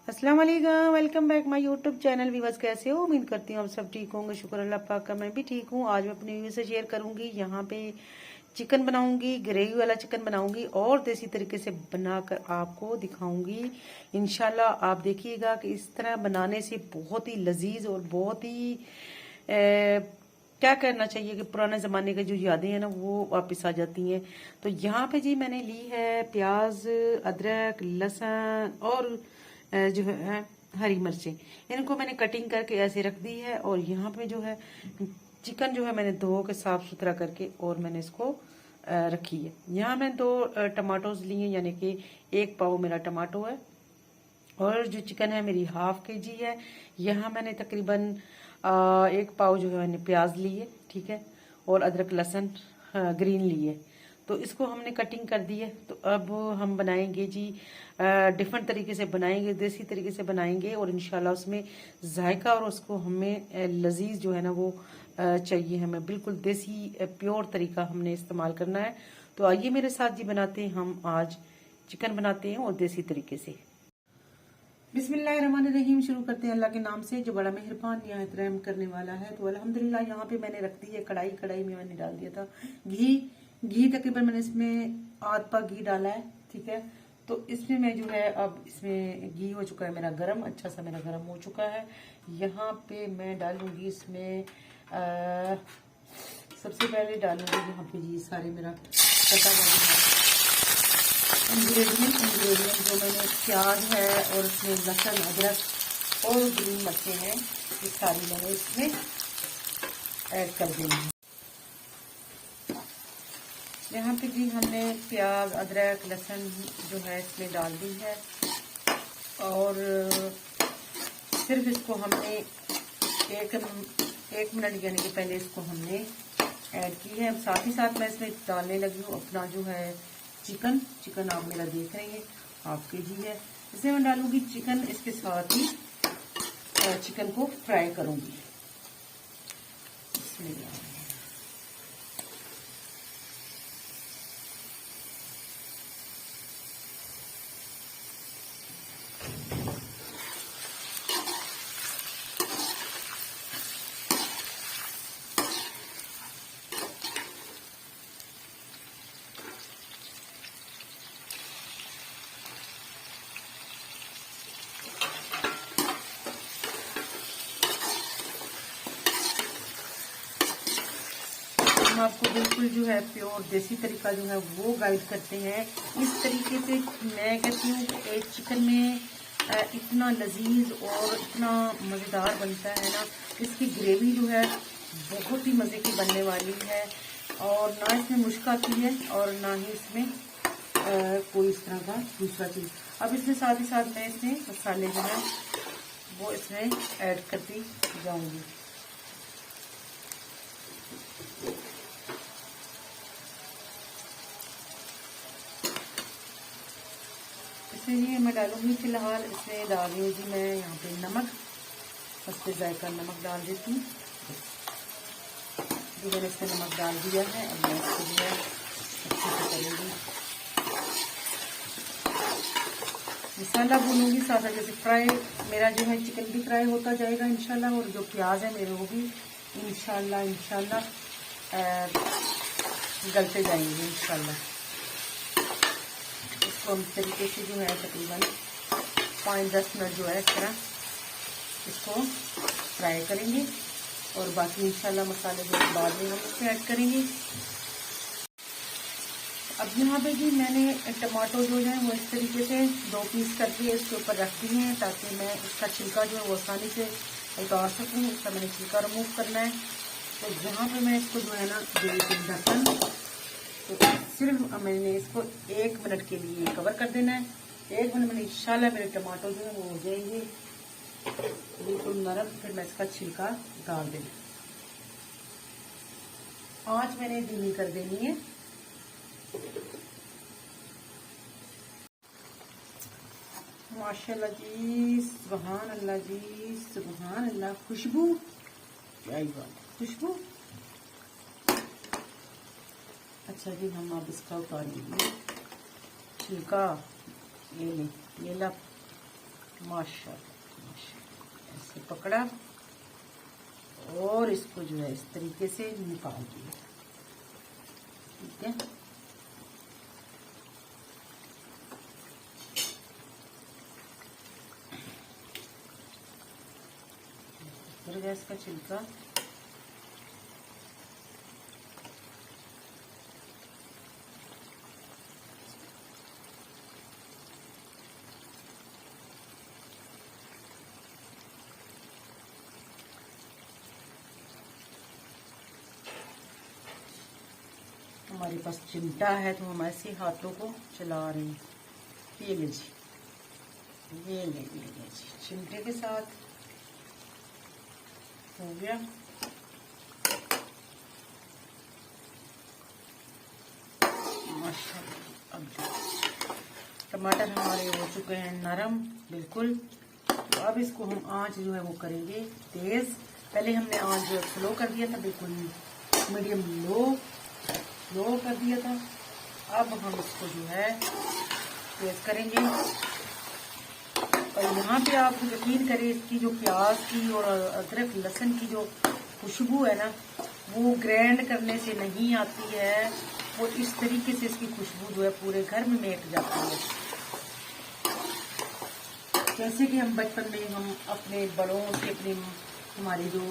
अस्सलाम वालेकुम, welcome back my YouTube channel. Viewers कैसे हो? उम्मीद करती हूँ आप सब ठीक होंगे। शुक्र अल्लाह पाक का, मैं भी ठीक हूँ। आज मैं अपनी व्यूअर्स से शेयर करूंगी। यहाँ पे चिकन बनाऊंगी, ग्रेवी वाला चिकन बनाऊंगी और देसी तरीके से बनाकर आपको दिखाऊंगी। इंशाल्लाह आप देखिएगा कि इस तरह बनाने से बहुत ही लजीज और बहुत ही क्या करना चाहिए कि पुराने ज़माने की जो यादें हैं ना वो वापस आ जाती हैं। तो यहाँ पे जी मैंने ली है प्याज, अदरक, लहसुन और जो है हरी मिर्चें। इनको मैंने कटिंग करके ऐसे रख दी है। और यहाँ पे जो है चिकन जो है मैंने धो के साफ सुथरा करके और मैंने इसको रखी है। यहाँ मैंने 2 टमाटोज लिए, यानी कि 1 पाव मेरा टमाटो है। और जो चिकन है मेरी ½ kg है। यहाँ मैंने तकरीबन 1 पाव जो है मैंने प्याज लिए, ठीक है, और अदरक लहसुन ग्रीन लिए। तो इसको हमने कटिंग कर दी है। तो अब हम बनाएंगे जी, डिफरेंट तरीके से बनाएंगे, देसी तरीके से बनाएंगे और इंशाल्लाह उसमें जायका और उसको हमें लजीज जो है ना वो चाहिए। हमें बिल्कुल देसी प्योर तरीका हमने इस्तेमाल करना है। तो आइए मेरे साथ जी बनाते हैं, हम आज चिकन बनाते हैं और देसी तरीके से। बिस्मिल्लाहिर्रहमानिर्रहीम। शुरू करते हैं अल्लाह के नाम से जो बड़ा मेहरबान निहायत रहम करने वाला है। तो अल्हम्दुलिल्लाह यहाँ पे मैंने रख दी है कढ़ाई। कढ़ाई में मैंने डाल दिया था घी तकरीबन मैंने इसमें आध पा घी डाला है, ठीक है। तो इसमें मैं जो है अब इसमें घी हो चुका है मेरा गरम, अच्छा सा मेरा गरम हो चुका है। यहाँ पे मैं डालूंगी इसमें सबसे पहले डालूंगी यहाँ पे जी सारे मेरा कटा हुआ इंग्रेडिएंट जो मैंने प्याज है और उसमें लहसुन, अदरक और ग्रीन मिर्चें हैं, ये सारी मैंने इसमें ऐड कर देनी है। यहाँ पे जी हमने प्याज, अदरक, लहसुन जो है इसमें डाल दी है और सिर्फ इसको हमने एक मिनट यानी कि पहले इसको हमने ऐड की है। अब साथ ही साथ मैं इसमें डालने लगी हूँ अपना जो है चिकन आप मेरा देख रहे हैं ½ kg है। इसमें मैं डालूंगी चिकन, इसके साथ ही चिकन को फ्राई करूंगी। बिस्मिल्लाह। हम आपको बिल्कुल जो है प्योर देसी तरीका जो है वो गाइड करते हैं। इस तरीके से मैं कहती हूँ कि एक चिकन में इतना लजीज और इतना मज़ेदार बनता है ना। इसकी ग्रेवी जो है बहुत ही मज़े की बनने वाली है और ना इसमें मुश्क आती है और ना ही इसमें कोई इस तरह का दूसरा चीज़। अब इसमें साथ ही साथ मैं इसमें मसाले जो है वो इसमें ऐड करती जाऊँगी। इसलिए मैं डालूंगी फिलहाल इसमें डाल रही हूँ जी मैं यहाँ पे नमक, फर्स्ट जायका नमक डाल देती हूँ। जो मैंने इसमें नमक डाल दिया है, अब मैं इसको जो है अच्छे से करूँगी, मसाला भूनूंगी साथ साथ। जैसे फ्राई मेरा जो है चिकन भी फ्राई होता जाएगा इंशाल्लाह और जो प्याज है मेरे वो भी इंशाल्लाह गलते जाएंगे इंशाल्लाह। इसको हम तरीके से जो है तकरीबन 5-10 मिनट जो है इस तरह इसको फ्राई करेंगे और बाकी इंशाल्लाह मसाले जो बाद में हम इसमें ऐड करेंगे। अब यहाँ पे जी मैंने टमाटो जो है वो इस तरीके से 2 पीस करके इसके ऊपर रख दिए हैं ताकि मैं इसका छिलका जो है वो आसानी से उतार सकूँ। इसका मैंने छिलका रिमूव करना है। तो यहाँ पे मैं इसको जो है ना ढक्कन, तो सिर्फ मैंने इसको 1 मिनट के लिए कवर कर देना है। 1 मिनट में इंशाल्लाह मेरे टमाटो जो है वो हो जाएंगे बिल्कुल नरम। फिर मैं इसका छिलका उतार देना। आँच मैंने धीमी कर देनी है। माशाल्लाह जी, सुभान अल्लाह जी, सुभान अल्लाह। खुशबू क्या बात, खुशबू। अच्छा जी, हम अब इसका उतारेंगे छिलका। ये ले ला माशाल्लाह माशाल्लाह। ऐसे पकड़ा और इसको जो है इस तरीके से निकाल दिया। ठीक है, फिर गैस का छिलका हमारे पास चिमटा है तो हम ऐसे हाथों को चला रहे हैं। ये लीजिए, ये ले जी, चिमटे के साथ हो गया। माशाल्लाह। अब टमाटर हमारे हो चुके हैं नरम बिल्कुल। तो अब इसको हम आंच जो है वो करेंगे तेज। पहले हमने आंच स्लो कर दिया था, बिल्कुल मीडियम लो कर दिया था। अब हम इसको जो है तेज करेंगे। और यहाँ पे आप यकीन करें, इसकी जो प्याज की और अदरक लहसुन की जो खुशबू है ना, वो ग्राइंड करने से नहीं आती है। वो इस तरीके से इसकी खुशबू जो है पूरे घर में महक जाती है। जैसे कि हम बचपन में हम अपने बड़ों से, अपनी हमारी जो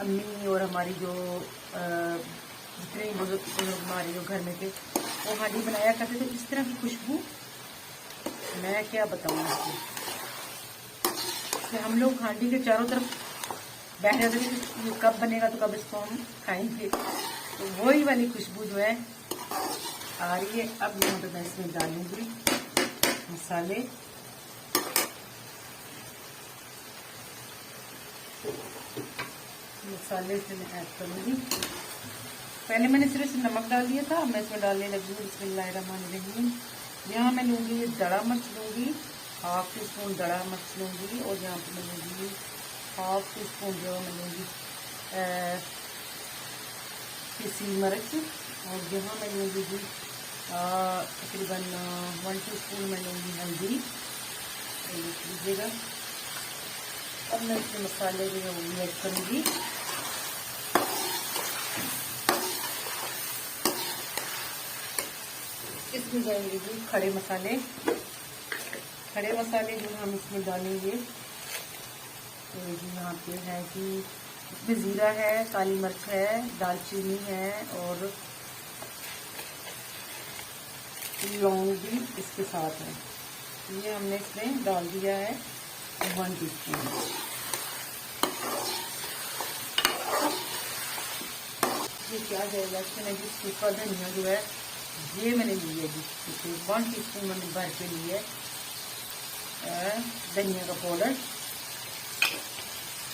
अम्मी और हमारी जो जितने बुजुर्ग हमारे जो घर में थे, वो हांडी बनाया करते थे। इस तरह की खुशबू मैं क्या बताऊँ आपको, कि हम लोग हांडी के चारों तरफ बैठ जाते थे कि ये कब बनेगा तो कब इसको हम खाएंगे। तो वही वाली खुशबू जो है आ रही है। अब यहाँ पे मैं इसमें डालूंगी मसाले। मसाले से मैं ऐड करूंगी। पहले मैंने सिर्फ नमक डाल दिया था, अब मैं इसमें डालने लगी हूँ बिस्मिल्लाहिर्रहमानिर्रहीम। यहाँ मैं लूँगी ये दड़ा मिर्च लूँगी, हाफ टी स्पून दड़ा मिर्च लूँगी। और यहाँ पे मैं लूँगी हाफ टी स्पून जो मैं लूँगी पिसी मिर्च। और यहाँ मैं लूँगी जी तकरीबन 1 टीस्पून मैं लूँगी हल्दी, देख लीजिएगा। अब मैं इसमें मसाले जो है वो ऐड करूँगी। इसमें जाएंगे जी खड़े मसाले। खड़े मसाले जो हम इसमें डालेंगे तो जी यहाँ पे है कि इसमें ज़ीरा है, काली मिर्च है, दालचीनी है और लौंग भी इसके साथ है। ये हमने इसमें डाल दिया है 1 टीस्पून। ये क्या जाएगा इसमें जी सूखा धनिया जो है ये मैंने ली है जी, 1 टीस्पून मैंने भर के लिए धनिया का पाउडर।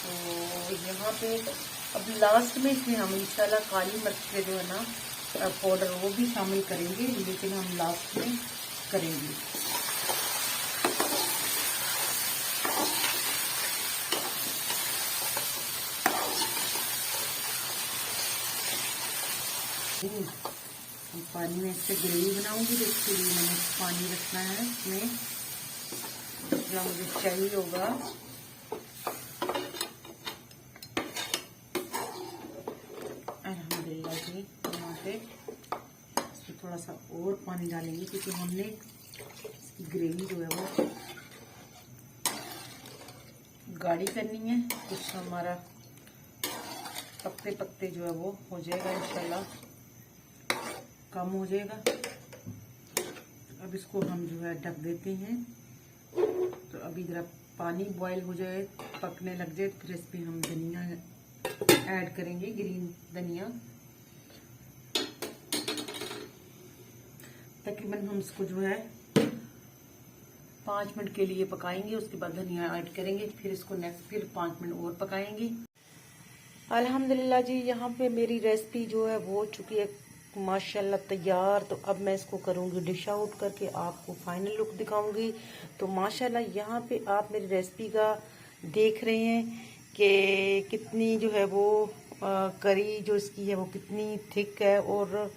तो यहाँ पे अब लास्ट में इसमें हम इंशाल्लाह काली मिर्च के जो है ना पाउडर वो भी शामिल करेंगे, लेकिन हम लास्ट में करेंगे। हम पानी में इससे ग्रेवी बनाऊंगी, तो इसके लिए मैंने पानी रखना है इसमें जितना मुझे चाहिए होगा। अल्हम्दुलिल्लाह जी, यहाँ पे इसमें थोड़ा सा और पानी डालेंगे क्योंकि हमने इसकी ग्रेवी जो है वो गाढ़ी करनी है। कुछ हमारा पकते पकते जो है वो हो जाएगा, इंशाल्लाह कम हो जाएगा। अब इसको हम जो है ढक देते हैं। तो अभी जरा पानी बॉईल हो जाए, पकने लग जाए, फिर इसमें हम धनिया ऐड करेंगे, ग्रीन धनिया। तकरीबन हम इसको जो है 5 मिनट के लिए पकाएंगे, उसके बाद धनिया ऐड करेंगे, फिर इसको नेक्स्ट फिर 5 मिनट और पकाएंगे। अल्हम्दुलिल्लाह जी, यहाँ पे मेरी रेसिपी जो है वो हो चुकी है माशाल्लाह तैयार। तो अब मैं इसको करूँगी डिश आउट करके आपको फाइनल लुक दिखाऊंगी। तो माशाल्लाह यहाँ पे आप मेरी रेसिपी का देख रहे हैं कि कितनी जो है वो करी जो इसकी है वो कितनी थिक है और